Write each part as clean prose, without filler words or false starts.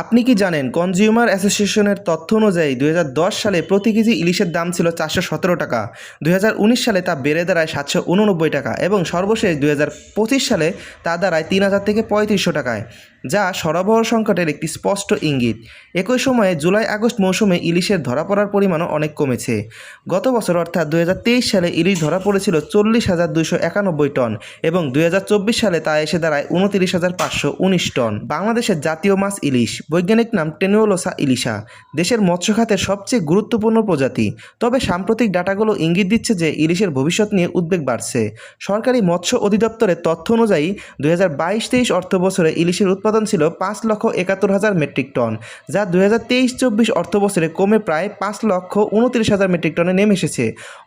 আপনি কি জানেন কনজিউমার অ্যাসোসিয়েশনের তথ্য অনুযায়ী 2010 সালে প্রতি কেজি ইলিশের দাম ছিল 417 টাকা, 2019 সালে তা বেড়ে দাঁড়ায় 789 টাকা এবং সর্বশেষ 2025 সালে তা দাঁড়ায় 3000 থেকে 3500 টাকায়, যা সরবরাহ সংকটের একটি স্পষ্ট ইঙ্গিত। একই সময়ে জুলাই আগস্ট মৌসুমে ইলিশের ধরা পড়ার পরিমাণও অনেক কমেছে। গত বছর অর্থাৎ 2023 সালে ইলিশ ধরা পড়েছিল 40,291 টন এবং 2024 সালে তা এসে দাঁড়ায় 29,519 টন। বাংলাদেশের জাতীয় মাছ ইলিশ, বৈজ্ঞানিক নাম টেনুওলোসা ইলিশা, দেশের মৎস্য খাতের সবচেয়ে গুরুত্বপূর্ণ প্রজাতি। তবে সাম্প্রতিক ডাটাগুলো ইঙ্গিত দিচ্ছে যে ইলিশের ভবিষ্যৎ নিয়ে উদ্বেগ বাড়ছে। সরকারি মৎস্য অধিদপ্তরের তথ্য অনুযায়ী 2022-23 অর্থবছরে ইলিশের উৎপাদন ছিল 5,71,000 মেট্রিক টন, যা 2023-24 অর্থবছরে কমে প্রায় 5,29,000 মেট্রিক টনে নেমে এসেছে।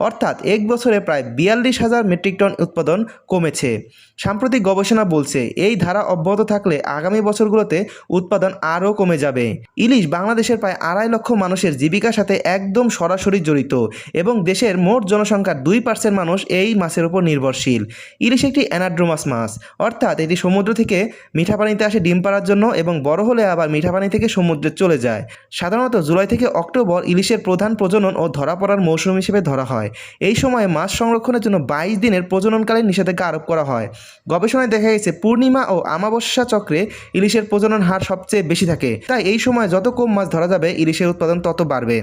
অর্থাৎ এক বছরে প্রায় 42,000 মেট্রিক টন উৎপাদন কমেছে। সাম্প্রতিক গবেষণা বলছে এই ধারা অব্যাহত থাকলে আগামী বছরগুলোতে উৎপাদন আরও কমে যাবে। ইলিশ বাংলাদেশের প্রায় 2.5 লক্ষ মানুষের জীবিকার সাথে একদম সরাসরি জড়িত এবং দেশের মোট জনসংখ্যার 2% মানুষ এই মাছের উপর নির্ভরশীল। ইলিশ একটি অ্যানাড্রোমাস মাছ, অর্থাৎ এটি সমুদ্র থেকে মিঠা পানিতে আসে ডিম পাড়ার জন্য এবং বড় হলে আবার মিঠা পানি থেকে সমুদ্রে চলে যায়। সাধারণত জুলাই থেকে অক্টোবর ইলিশের প্রধান প্রজনন ও ধরা পড়ার মৌসুম হিসেবে ধরা হয়। এই সময়ে মাছ সংরক্ষণের জন্য 22 দিনের প্রজননকালীন নিষেধাজ্ঞা আরোপ করা হয়। গবেষণায় দেখা গেছে পূর্ণিমা ও অমাবস্যা চক্রে ইলিশের প্রজনন হার সবচেয়ে বেশি থাকে, তাই এই সময় যত কম মাছ ধরা যাবে ইলিশের উৎপাদন তত বাড়বে।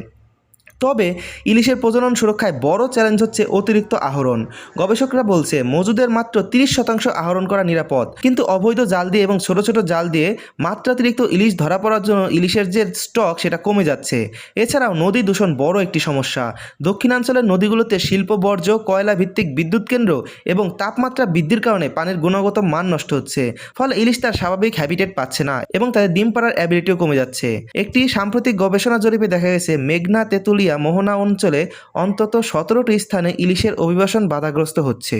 তবে ইলিশের প্রজনন সুরক্ষায় বড় চ্যালেঞ্জ হচ্ছে অতিরিক্ত আহরণ। গবেষকরা বলছে মজুদের মাত্র 30% আহরণ করা নিরাপদ, কিন্তু অবৈধ জাল দিয়ে এবং ছোট ছোট জাল দিয়ে মাত্রাতিরিক্ত ইলিশ ধরা পড়ার জন্য ইলিশের যে স্টক সেটা কমে যাচ্ছে। এছাড়াও নদী দূষণ বড় একটি সমস্যা। দক্ষিণাঞ্চলের নদীগুলোতে শিল্প বর্জ্য, কয়লা ভিত্তিক বিদ্যুৎ কেন্দ্র এবং তাপমাত্রা বৃদ্ধির কারণে পানির গুণগত মান নষ্ট হচ্ছে। ফলে ইলিশ তার স্বাভাবিক হ্যাবিটেট পাচ্ছে না এবং তাদের ডিম পাড়ার অ্যাবিলিটিও কমে যাচ্ছে। একটি সাম্প্রতিক গবেষণা জরিপে দেখা গেছে মেঘনা, তেঁতুলিয়া, মোহনা অঞ্চলে অন্তত 17টি স্থানে ইলিশের অভিবাসন বাধাগ্রস্ত হচ্ছে।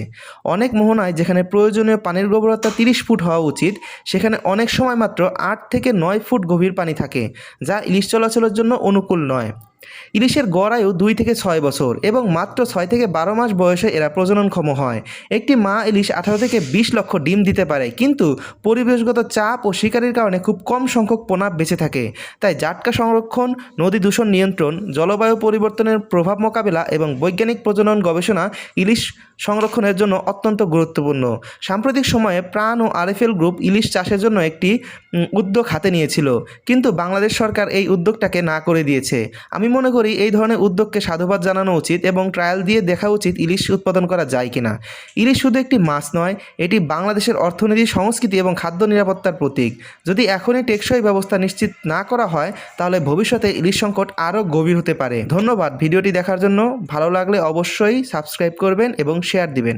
অনেক মোহনায় যেখানে প্রয়োজনীয় পানির গভীরতা 30 ফুট হওয়া উচিত, সেখানে অনেক সময় মাত্র 8 থেকে 9 ফুট গভীর পানি থাকে, যা ইলিশ চলাচলের জন্য অনুকূল নয়। ইলিশের গড় আয়ু 2 থেকে 6 বছর এবং মাত্র 6 থেকে 12 মাস বয়সে এরা প্রজননক্ষম হয়। একটি মা ইলিশ 18 থেকে 20 লক্ষ ডিম দিতে পারে, কিন্তু পরিবেশগত চাপ ও শিকারির কারণে খুব কম সংখ্যক পোনা বেঁচে থাকে। তাই জাটকা সংরক্ষণ, নদী দূষণ নিয়ন্ত্রণ, জলবায়ু পরিবর্তনের প্রভাব মোকাবেলা এবং বৈজ্ঞানিক প্রজনন গবেষণা ইলিশ সংরক্ষণের জন্য অত্যন্ত গুরুত্বপূর্ণ। সাম্প্রতিক সময়ে প্রাণ ও আরএফএল গ্রুপ ইলিশ চাষের জন্য একটি উদ্যোগ হাতে নিয়েছিল, কিন্তু বাংলাদেশ সরকার এই উদ্যোগটাকে না করে দিয়েছে। আমি মনে করি এই ধরনের উদ্যোগকে সাধুবাদ জানানো উচিত এবং ট্রায়াল দিয়ে দেখা উচিত ইলিশ উৎপাদন করা যায় কিনা। ইলিশ শুধু একটি মাছ নয়, এটি বাংলাদেশের অর্থনীতি, সংস্কৃতি এবং খাদ্য নিরাপত্তার প্রতীক। যদি এখনই টেকসই ব্যবস্থা নিশ্চিত না করা হয়, তাহলে ভবিষ্যতে ইলিশ সংকট আরও গভীর হতে পারে। ধন্যবাদ ভিডিওটি দেখার জন্য। ভালো লাগলে অবশ্যই সাবস্ক্রাইব করবেন এবং শেয়ার দিবেন।